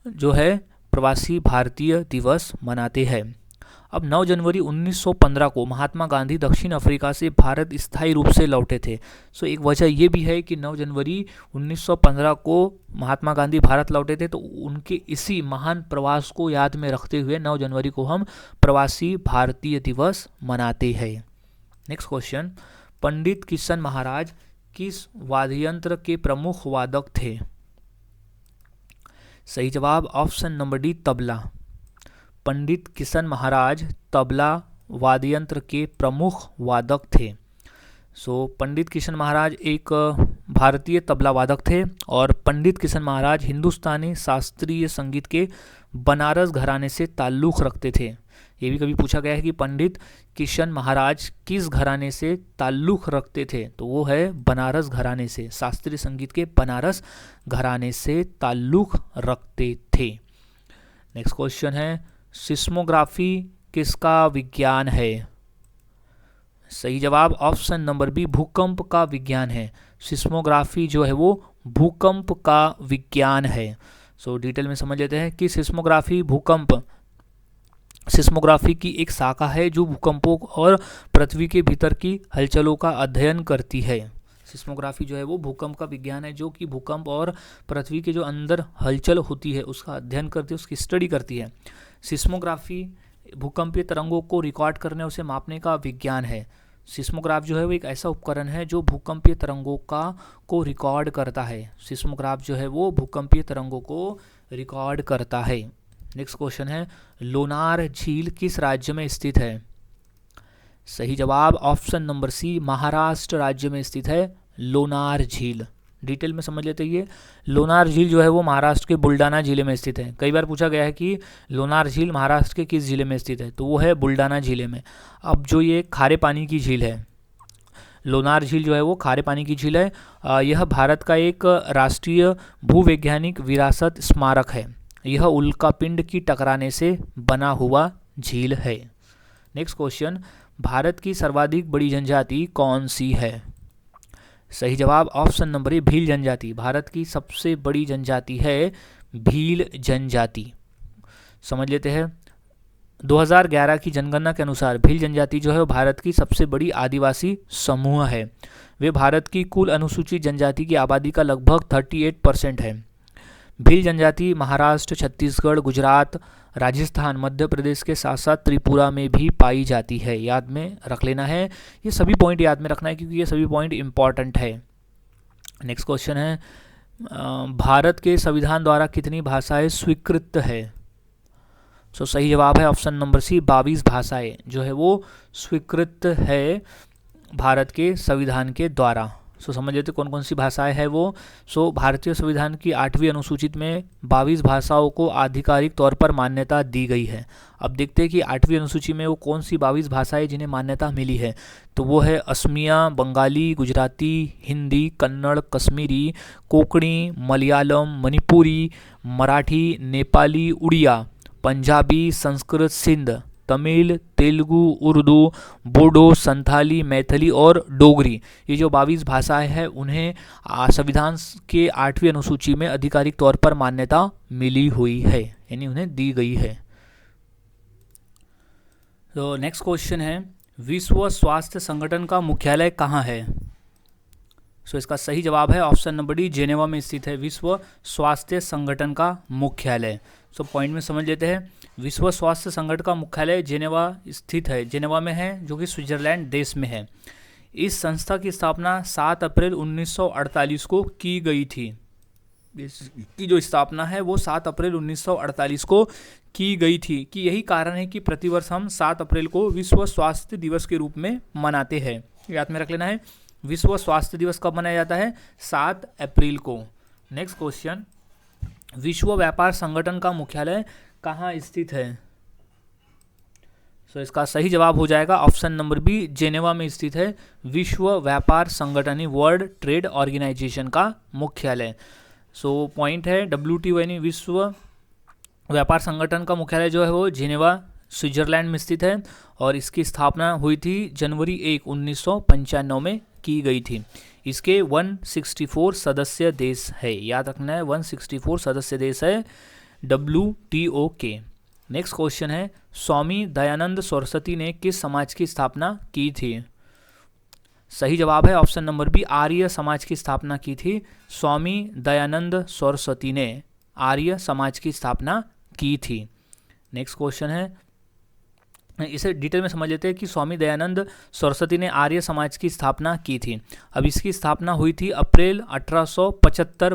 जो है प्रवासी भारतीय दिवस मनाते हैं। अब 9 जनवरी 1915 को महात्मा गांधी दक्षिण अफ्रीका से भारत स्थायी रूप से लौटे थे। सो एक वजह ये भी है कि 9 जनवरी 1915 को महात्मा गांधी भारत लौटे थे, तो उनके इसी महान प्रवास को याद में रखते हुए 9 जनवरी को हम प्रवासी भारतीय दिवस मनाते हैं। नेक्स्ट क्वेश्चन, पंडित किशन महाराज किस वाद्ययंत्र के प्रमुख वादक थे? सही जवाब ऑप्शन नंबर डी, तबला। पंडित किशन महाराज तबला वाद्ययंत्र के प्रमुख वादक थे। सो पंडित किशन महाराज एक भारतीय तबला वादक थे और पंडित किशन महाराज हिंदुस्तानी शास्त्रीय संगीत के बनारस घराने से ताल्लुक़ रखते थे। ये भी कभी पूछा गया है कि पंडित किशन महाराज किस घराने से ताल्लुक़ रखते थे, तो वो है बनारस घराने से, शास्त्रीय संगीत के बनारस घराने से ताल्लुक़ रखते थे। नेक्स्ट क्वेश्चन है, सिस्मोग्राफी किसका विज्ञान है? सही जवाब ऑप्शन नंबर बी, भूकंप का विज्ञान है। सिस्मोग्राफी जो है वो भूकंप का विज्ञान है। सो डिटेल में समझ लेते हैं कि सिस्मोग्राफी की एक शाखा है जो भूकंपों और पृथ्वी के भीतर की हलचलों का अध्ययन करती है। सिस्मोग्राफी जो है वो भूकंप का विज्ञान है जो कि भूकंप और पृथ्वी के जो अंदर हलचल होती है उसका अध्ययन करती है, उसकी स्टडी करती है। सिस्मोग्राफी भूकंपीय तरंगों को रिकॉर्ड करने, उसे मापने का विज्ञान है। सिस्मोग्राफ जो है वो एक ऐसा उपकरण है जो भूकंपीय तरंगों को रिकॉर्ड करता है। सिस्मोग्राफ जो है वो भूकंपीय तरंगों को रिकॉर्ड करता है। नेक्स्ट क्वेश्चन है, लोनार झील किस राज्य में स्थित है? सही जवाब ऑप्शन नंबर सी, महाराष्ट्र राज्य में स्थित है लोनार झील। डिटेल में समझ लेते हैं। ये लोनार झील जो है वो महाराष्ट्र के बुल्डाना जिले में स्थित है। कई बार पूछा गया है कि लोनार झील महाराष्ट्र के किस जिले में स्थित है, तो वो है बुल्डाना जिले में। अब जो ये खारे पानी की झील है, लोनार झील जो है वो खारे पानी की झील है। यह भारत का एक राष्ट्रीय भूवैज्ञानिक विरासत स्मारक है। यह उल्कापिंड की टकराने से बना हुआ झील है। नेक्स्ट क्वेश्चन, भारत की सर्वाधिक बड़ी जनजाति कौन सी है? सही जवाब ऑप्शन नंबर ए भील जनजाति। भारत की सबसे बड़ी जनजाति है भील जनजाति। समझ लेते हैं। 2011 की जनगणना के अनुसार भील जनजाति जो है भारत की सबसे बड़ी आदिवासी समूह है। वे भारत की कुल अनुसूचित जनजाति की आबादी का लगभग 38% है। भील जनजाति महाराष्ट्र, छत्तीसगढ़, गुजरात, राजस्थान, मध्य प्रदेश के साथ साथ त्रिपुरा में भी पाई जाती है। याद में रख लेना है, ये सभी पॉइंट याद में रखना है क्योंकि ये सभी पॉइंट इंपॉर्टेंट है। नेक्स्ट क्वेश्चन है, भारत के संविधान द्वारा कितनी भाषाएं स्वीकृत है? सो सही जवाब है ऑप्शन नंबर सी 22 भाषाएं जो है वो स्वीकृत है भारत के संविधान के द्वारा। सो समझ लेते कौन कौन सी भाषाएं हैं वो। सो भारतीय संविधान की 8वीं अनुसूचित में 22 भाषाओं को आधिकारिक तौर पर मान्यता दी गई है। अब देखते हैं कि 8वीं अनुसूची में वो कौन सी 22 भाषाएं जिन्हें मान्यता मिली है। तो वो है असमिया, बंगाली, गुजराती, हिंदी, कन्नड़, कश्मीरी, कोंकणी, मलयालम, मणिपुरी, मराठी, नेपाली, उड़िया, पंजाबी, संस्कृत, सिंध, तमिल, तेलुगु, उर्दू, बोडो, संथाली, मैथिली और डोगरी। ये जो 22 भाषाएं हैं उन्हें संविधान के 8वीं अनुसूची में आधिकारिक तौर पर मान्यता मिली हुई है, यानी उन्हें दी गई है। तो नेक्स्ट क्वेश्चन है, विश्व स्वास्थ्य संगठन का मुख्यालय कहाँ है? सो इसका सही जवाब है ऑप्शन नंबर डी जेनेवा में स्थित है विश्व स्वास्थ्य संगठन का मुख्यालय। सो पॉइंट में समझ लेते हैं। विश्व स्वास्थ्य संगठन का मुख्यालय जेनेवा स्थित है, जेनेवा में है, जो कि स्विट्जरलैंड देश में है। इस संस्था की स्थापना 7 अप्रैल 1948 को की गई थी। इसकी जो स्थापना है वो 7 अप्रैल 1948 को की गई थी। कि यही कारण है कि प्रतिवर्ष हम 7 अप्रैल को विश्व स्वास्थ्य दिवस के रूप में मनाते हैं। याद में रख लेना है, विश्व स्वास्थ्य दिवस कब मनाया जाता है? 7 अप्रैल को। नेक्स्ट क्वेश्चन, विश्व व्यापार संगठन का मुख्यालय कहाँ स्थित है? सो इसका सही जवाब हो जाएगा ऑप्शन नंबर बी जेनेवा में स्थित है विश्व व्यापार संगठन, वर्ल्ड ट्रेड ऑर्गेनाइजेशन का मुख्यालय। सो पॉइंट है WTO यानी विश्व व्यापार संगठन का मुख्यालय जो है वो जेनेवा स्विट्जरलैंड में स्थित है और इसकी स्थापना हुई थी जनवरी 1, 1995 में की गई थी। इसके 164 सदस्य देश है। याद रखना है 164 सदस्य देश है WTO के। नेक्स्ट क्वेश्चन है, स्वामी दयानंद सरस्वती ने किस समाज की स्थापना की थी? सही जवाब है option number B Arya Samaj की स्थापना की थी। स्वामी दयानंद सरस्वती ने आर्य समाज की स्थापना की थी। नेक्स्ट क्वेश्चन है, इसे डिटेल में समझ लेते हैं कि स्वामी दयानंद सरस्वती ने आर्य समाज की स्थापना की थी। अब इसकी स्थापना हुई थी अप्रैल 1875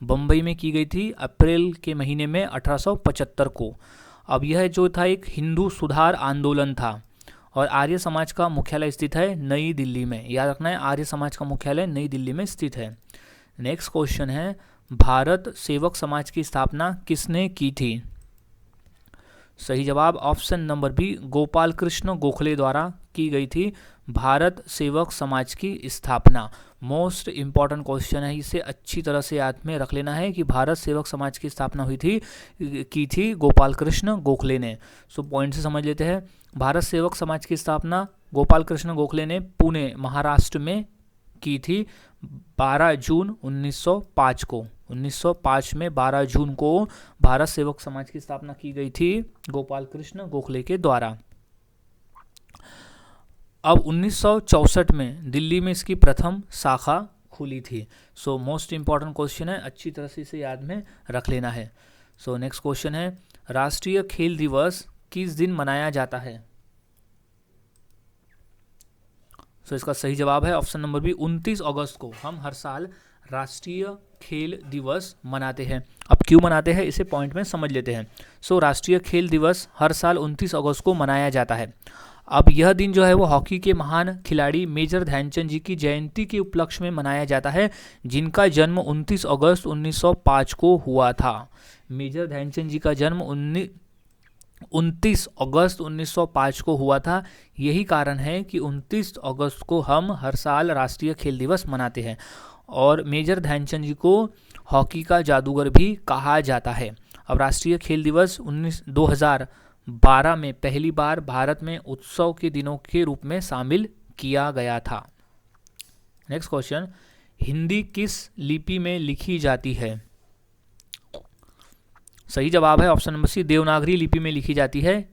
बम्बई में की गई थी अप्रैल के महीने में 1875 को। अब यह जो था एक हिंदू सुधार आंदोलन था और आर्य समाज का मुख्यालय स्थित है नई दिल्ली में। याद रखना है आर्य समाज का मुख्यालय नई दिल्ली में स्थित है। नेक्स्ट क्वेश्चन है, भारत सेवक समाज की स्थापना किसने की थी? सही जवाब option number B Gopal Krishna Gokhale द्वारा की गई थी भारत सेवक समाज की स्थापना। मोस्ट इंपॉर्टेंट क्वेश्चन है, इसे अच्छी तरह से याद में रख लेना है कि भारत सेवक समाज की स्थापना की थी गोपाल कृष्ण गोखले ने। सो पॉइंट से समझ लेते हैं। भारत सेवक समाज की स्थापना गोपाल कृष्ण गोखले ने पुणे महाराष्ट्र में की थी 12 जून 1905 को। 1905 में 12 जून को भारत सेवक समाज की स्थापना की गई थी गोपाल कृष्ण गोखले के द्वारा। अब 1964 में दिल्ली में इसकी प्रथम शाखा खुली थी। सो मोस्ट इंपॉर्टेंट क्वेश्चन है, अच्छी तरह से इसे याद में रख लेना है। सो नेक्स्ट क्वेश्चन है, राष्ट्रीय खेल दिवस किस दिन मनाया जाता है? सो इसका सही जवाब है ऑप्शन नंबर बी 29 अगस्त को हम हर साल राष्ट्रीय खेल दिवस मनाते हैं। अब क्यों मनाते हैं इसे पॉइंट में समझ लेते हैं। सो राष्ट्रीय खेल दिवस हर साल 29 अगस्त को मनाया जाता है। अब यह दिन जो है वो हॉकी के महान खिलाड़ी मेजर ध्यानचंद जी की जयंती के उपलक्ष्य में मनाया जाता है, जिनका जन्म 29 अगस्त 1905 को हुआ था। मेजर ध्यानचंद जी का जन्म 29 अगस्त 1905 को हुआ था। यही कारण है कि 29 अगस्त को हम हर साल राष्ट्रीय खेल दिवस मनाते हैं। और मेजर ध्यानचंद जी को हॉकी का जादूगर भी कहा जाता है। अब राष्ट्रीय खेल दिवस 2012 में पहली बार भारत में उत्सव के दिनों के रूप में शामिल किया गया था। नेक्स्ट क्वेश्चन, हिंदी किस लिपि में लिखी जाती है? सही जवाब है ऑप्शन नंबर सी, देवनागरी लिपि में लिखी जाती है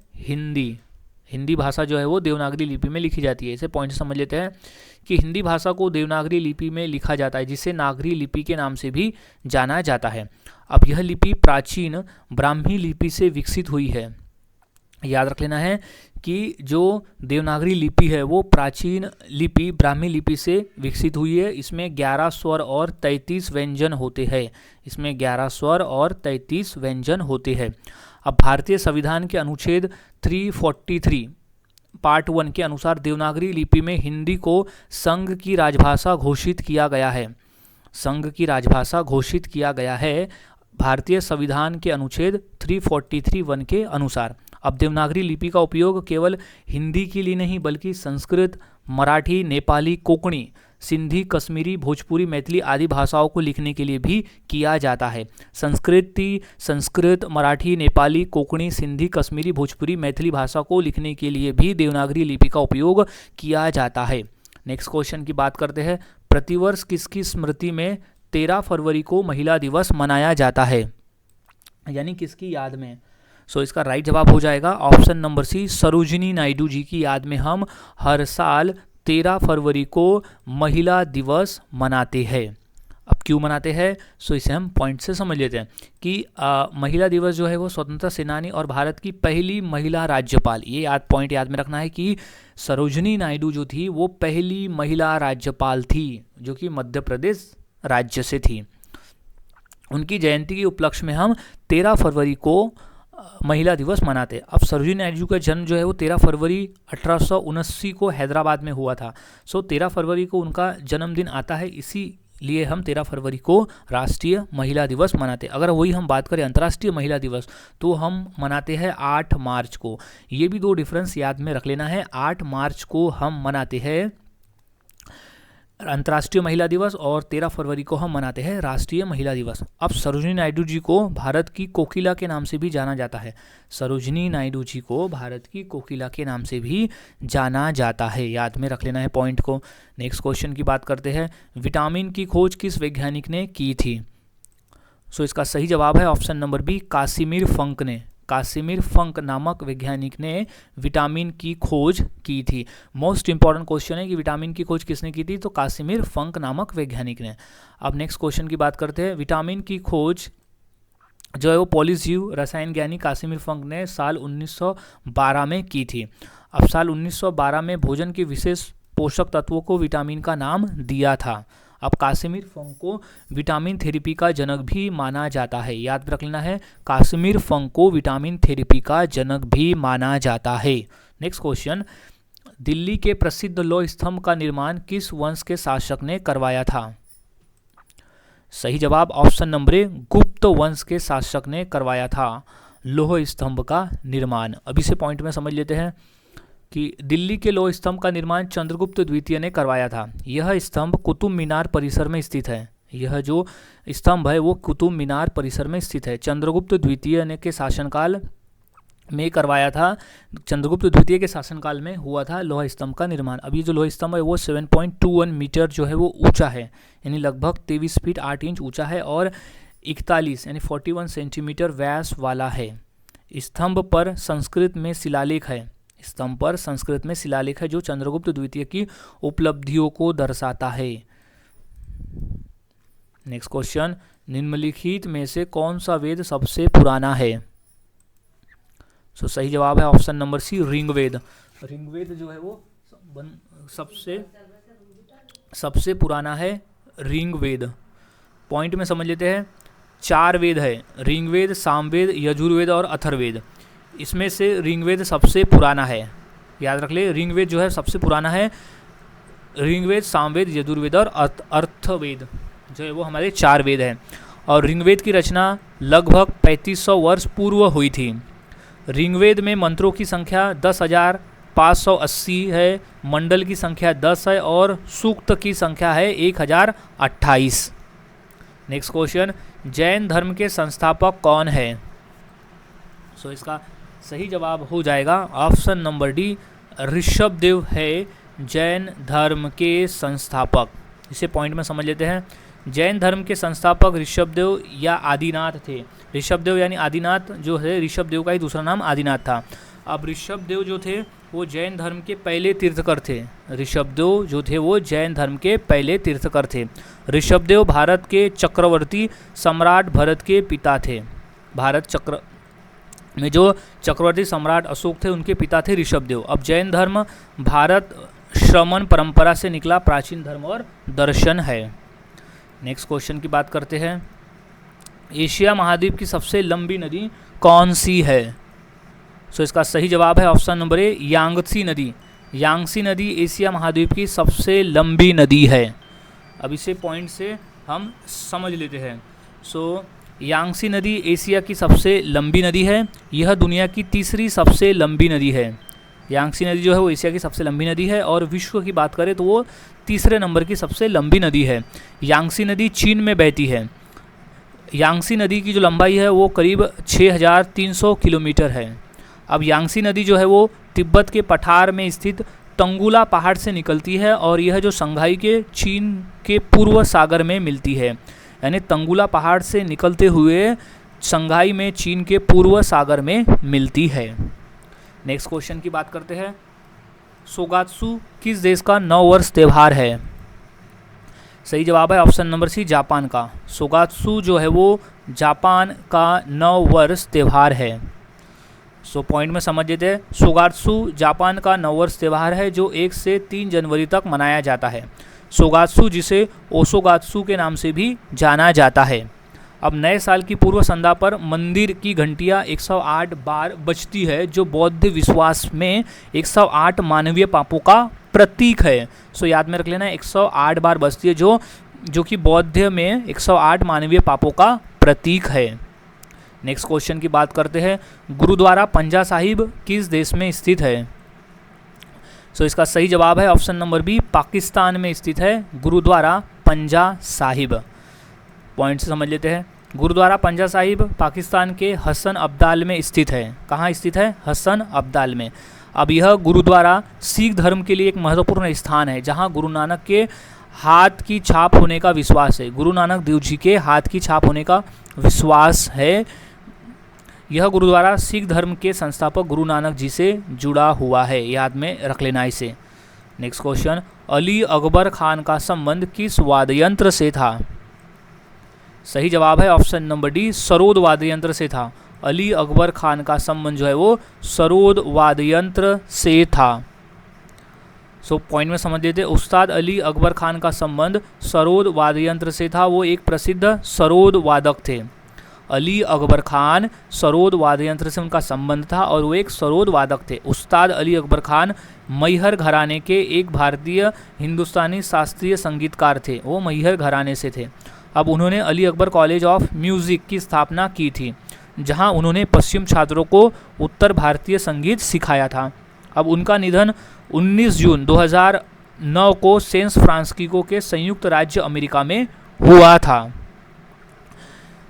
हिंदी भाषा जो है वो देवनागरी लिपि में लिखी जाती है। इसे पॉइंट समझ लेते हैं कि हिंदी भाषा को देवनागरी लिपि में लिखा जाता है, जिसे नागरी लिपि के नाम से भी जाना जाता है। अब यह लिपि प्राचीन ब्राह्मी लिपि से विकसित हुई है। याद रख लेना है कि जो देवनागरी लिपि है वो प्राचीन लिपि ब्राह्मी लिपि से विकसित हुई है। इसमें 11 स्वर और 33 व्यंजन होते हैं। इसमें 11 स्वर और 33 व्यंजन होते हैं। अब भारतीय संविधान के अनुच्छेद 343 पार्ट 1 के अनुसार देवनागरी लिपि में हिंदी को संघ की राजभाषा घोषित किया गया है। संघ की राजभाषा घोषित किया गया है भारतीय संविधान के अनुच्छेद 343(1) के अनुसार। अब देवनागरी लिपि का उपयोग केवल हिंदी के लिए नहीं बल्कि संस्कृत, मराठी, नेपाली, कोंकणी, सिंधी, कश्मीरी, भोजपुरी, मैथिली आदि भाषाओं को लिखने के लिए भी किया जाता है। संस्कृत, मराठी, नेपाली, कोंकणी, सिंधी, कश्मीरी, भोजपुरी, मैथिली भाषा को लिखने के लिए भी देवनागरी लिपि का उपयोग किया जाता है। नेक्स्ट क्वेश्चन की बात करते हैं, प्रतिवर्ष किसकी स्मृति में 13 फरवरी को महिला दिवस मनाया जाता है, यानी किसकी याद में? सो इसका राइट जवाब हो जाएगा option number C, Sarojini Naidu ji की याद में हम हर साल 13 फरवरी को महिला दिवस मनाते हैं। अब क्यों मनाते हैं? सो इसे हम पॉइंट से समझ लेते हैं कि महिला दिवस जो है वो स्वतंत्रता सेनानी और भारत की पहली महिला राज्यपाल, ये पॉइंट याद में रखना है कि सरोजिनी नायडू जो थी वो पहली महिला राज्यपाल थी जो कि मध्य प्रदेश राज्य से थी। उनकी जयंती के उपलक्ष्य में हम 13 फरवरी को महिला दिवस मनाते हैं। अब सरोजिनी नायडू का जन्म जो है वो 13 फरवरी 1879 को हैदराबाद में हुआ था। सो 13 फरवरी को उनका जन्मदिन आता है, इसीलिए हम 13 फरवरी को राष्ट्रीय महिला दिवस मनाते हैं। अगर वही हम बात करें अंतर्राष्ट्रीय महिला दिवस तो हम मनाते हैं 8 मार्च को। ये भी दो डिफरेंस याद में रख लेना है। 8 मार्च को हम मनाते हैं अंतर्राष्ट्रीय महिला दिवस और 13 फरवरी को हम मनाते हैं राष्ट्रीय महिला दिवस। अब सरोजिनी नायडू जी को भारत की कोकिला के नाम से भी जाना जाता है। सरोजिनी नायडू जी को भारत की कोकिला के नाम से भी जाना जाता है, याद में रख लेना है पॉइंट को। नेक्स्ट क्वेश्चन की बात करते हैं, विटामिन की खोज किस वैज्ञानिक ने की थी? सो इसका सही जवाब है option number B, Casimir Funk ने। कासिमिर फंक नामक वैज्ञानिक ने विटामिन की खोज की थी। मोस्ट इंपॉर्टेंट क्वेश्चन है कि विटामिन की खोज किसने की थी? तो कासिमिर फंक नामक वैज्ञानिक ने। अब नेक्स्ट क्वेश्चन की बात करते हैं, विटामिन की खोज जो है वो पॉलीजीव रसायन ज्ञानी कासिमिर फंक ने साल 1912 में की थी। अब साल 1912 में भोजन के विशेष पोषक तत्वों को विटामिन का नाम दिया था। अब कासिमिर फंक को विटामिन थेरेपी का जनक भी माना जाता है, याद रख लेना है, कासिमिर फंक को विटामिन थेरेपी का जनक भी माना जाता है। नेक्स्ट क्वेश्चन, दिल्ली के प्रसिद्ध लौह स्तंभ का निर्माण किस वंश के शासक ने करवाया था? सही जवाब ऑप्शन नंबर ए, गुप्त वंश के शासक ने करवाया था लौह स्तंभ का निर्माण। अभी से पॉइंट में समझ लेते हैं कि दिल्ली के लौह स्तंभ का निर्माण चंद्रगुप्त द्वितीय ने करवाया था। यह स्तंभ कुतुब मीनार परिसर में स्थित है। यह जो स्तंभ है वो कुतुब मीनार परिसर में स्थित है। चंद्रगुप्त द्वितीय ने के शासनकाल में करवाया था। चंद्रगुप्त द्वितीय के शासनकाल में हुआ था लौह स्तंभ का निर्माण। अब ये जो लौह स्तंभ है वो 7.21 मीटर जो है वो ऊंचा है, यानी लगभग 23 फीट 8 इंच ऊंचा है और 41 यानी 41 सेंटीमीटर व्यास वाला है। स्तंभ पर संस्कृत में शिलालेख है। स्तंभ पर संस्कृत में शिलालेख है जो चंद्रगुप्त द्वितीय की उपलब्धियों को दर्शाता है। नेक्स्ट क्वेश्चन, निम्नलिखित में से कौन सा वेद सबसे पुराना है? सो सही जवाब है option number C, Rigveda. Rigveda जो है वो सबसे पुराना है ऋग्वेद। पॉइंट में समझ लेते हैं, 4 वेद है, ऋग्वेद, सामवेद, यजुर्वेद और अथर्ववेद। इसमें से ऋग्वेद सबसे पुराना है। याद रख ले, ऋग्वेद जो है सबसे पुराना है। ऋग्वेद, सामवेद, यजुर्वेद और अर्थवेद जो है वो हमारे 4 वेद हैं। और ऋग्वेद की रचना लगभग 3500 वर्ष पूर्व हुई थी। ऋग्वेद में मंत्रों की संख्या 10,580 है, मंडल की संख्या 10 है और सूक्त की संख्या है 1028। नेक्स्ट क्वेश्चन, जैन धर्म के संस्थापक कौन है? सो इसका सही जवाब हो जाएगा ऑप्शन नंबर डी, ऋषभदेव है जैन धर्म के संस्थापक। इसे पॉइंट में समझ लेते हैं। जैन धर्म के संस्थापक ऋषभदेव या आदिनाथ थे। ऋषभदेव यानी आदिनाथ जो है, ऋषभदेव का ही दूसरा नाम आदिनाथ था। अब ऋषभदेव जो थे वो जैन धर्म के पहले तीर्थकर थे। ऋषभदेव जो थे वो जैन धर्म के पहले तीर्थकर थे। ऋषभदेव भारत के चक्रवर्ती सम्राट भरत के पिता थे। भारत चक्र में जो चक्रवर्ती सम्राट अशोक थे उनके पिता थे ऋषभदेव। अब जैन धर्म भारत श्रमण परंपरा से निकला प्राचीन धर्म और दर्शन है। नेक्स्ट क्वेश्चन की बात करते हैं। एशिया महाद्वीप की सबसे लंबी नदी कौन सी है? सो इसका सही जवाब है ऑप्शन नंबर ए, यांगत्सी नदी। यांगत्सी नदी एशिया महाद्वीप की सबसे लंबी नदी है। अब इसे पॉइंट से हम समझ लेते हैं। सो यांगत्सी नदी एशिया की सबसे लंबी नदी है। यह दुनिया की तीसरी सबसे लंबी नदी है। यांगत्सी नदी जो है वो एशिया की सबसे लंबी नदी है और विश्व की बात करें तो वो तीसरे नंबर की सबसे लंबी नदी है। यांगत्सी नदी चीन में बहती है। यांगत्सी नदी की जो लंबाई है वो करीब 6300 किलोमीटर है। अब यांगत्सी नदी जो है वो तिब्बत के पठार में स्थित तंगुला पहाड़ से निकलती है और यह जो संघाई के चीन के पूर्व सागर में मिलती है। यानी तंगुला पहाड़ से निकलते हुए संघाई में चीन के पूर्व सागर में मिलती है। नेक्स्ट क्वेश्चन की बात करते हैं। सोगात्सु किस देश का नववर्ष त्यौहार है? सही जवाब है ऑप्शन नंबर सी, जापान का। सोगात्सु जो है वो जापान का नववर्ष त्यौहार है। सो पॉइंट में समझ लेते हैं। सोगात्सु जापान का नववर्ष त्यौहार है जो 1 से 3 जनवरी तक मनाया जाता है। सोगात्सु जिसे ओसोगात्सु के नाम से भी जाना जाता है। अब नए साल की पूर्व संध्या पर मंदिर की घंटियां 108 बार बजती है जो बौद्ध विश्वास में 108 मानवीय पापों का प्रतीक है। सो याद में रख लेना, 108 बार बजती है जो कि बौद्ध में 108 मानवीय पापों का प्रतीक है। नेक्स्ट क्वेश्चन की बात करते हैं। गुरुद्वारा पंजा साहिब किस देश में स्थित है? सो इसका सही जवाब है ऑप्शन नंबर बी, पाकिस्तान में स्थित है गुरुद्वारा पंजा साहिब। पॉइंट से समझ लेते हैं। गुरुद्वारा पंजा साहिब पाकिस्तान के हसन अब्दाल में स्थित है। कहाँ स्थित है? हसन अब्दाल में। अब यह गुरुद्वारा सिख धर्म के लिए एक महत्वपूर्ण स्थान है जहाँ गुरु नानक के हाथ की छाप होने का विश्वास है। गुरु नानक देव जी के हाथ की छाप होने का विश्वास है। यह गुरुद्वारा सिख धर्म के संस्थापक गुरु नानक जी से जुड़ा हुआ है। याद में रख लेना इसे। नेक्स्ट क्वेश्चन, अली अकबर खान का संबंध किस वाद्ययंत्र से था? सही जवाब है ऑप्शन नंबर डी, सरोद वाद्ययंत्र से था। अली अकबर खान का संबंध जो है वो सरोद वाद्ययंत्र से था। सो पॉइंट में समझ लेते हैं। उस्ताद अली अकबर खान का संबंध सरोद वाद्ययंत्र से था। वो एक प्रसिद्ध सरोद वादक थे। अली अकबर खान सरोद वाद्ययंत्र से उनका संबंध था और वो एक सरोद वादक थे। उस्ताद अली अकबर खान मैहर घराने के एक भारतीय हिंदुस्तानी शास्त्रीय संगीतकार थे। वो मैहर घराने से थे। अब उन्होंने Ali Akbar college of music की स्थापना की थी जहां उन्होंने पश्चिम छात्रों को उत्तर भारतीय संगीत सिखाया था। अब उनका निधन 19 जून 2009 को सैन फ्रांसिस्को के संयुक्त राज्य अमेरिका में हुआ था।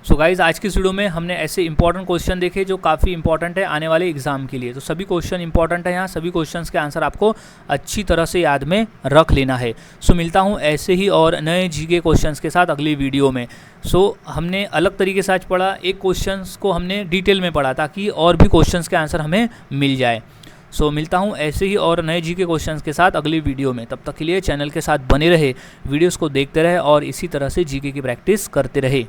सो गाइज, आज की इस वीडियो में हमने ऐसे इंपॉर्टेंट क्वेश्चन देखे जो काफ़ी इंपॉर्टेंट है आने वाले एग्जाम के लिए। तो सभी क्वेश्चन इंपॉर्टेंट है यहाँ, सभी क्वेश्चंस के आंसर आपको अच्छी तरह से याद में रख लेना है। सो मिलता हूँ ऐसे ही और नए जीके क्वेश्चंस के साथ अगली वीडियो में। सो हमने अलग तरीके से आज पढ़ा, एक क्वेश्चंस को हमने डिटेल में पढ़ा ताकि और भी क्वेश्चंस के आंसर हमें मिल जाए। सो मिलता हूँ ऐसे ही और नए जीके क्वेश्चंस के साथ अगली वीडियो में। तब तक के लिए चैनल के साथ बने रहे, वीडियोस को देखते रहे और इसी तरह से जीके की प्रैक्टिस करते रहे।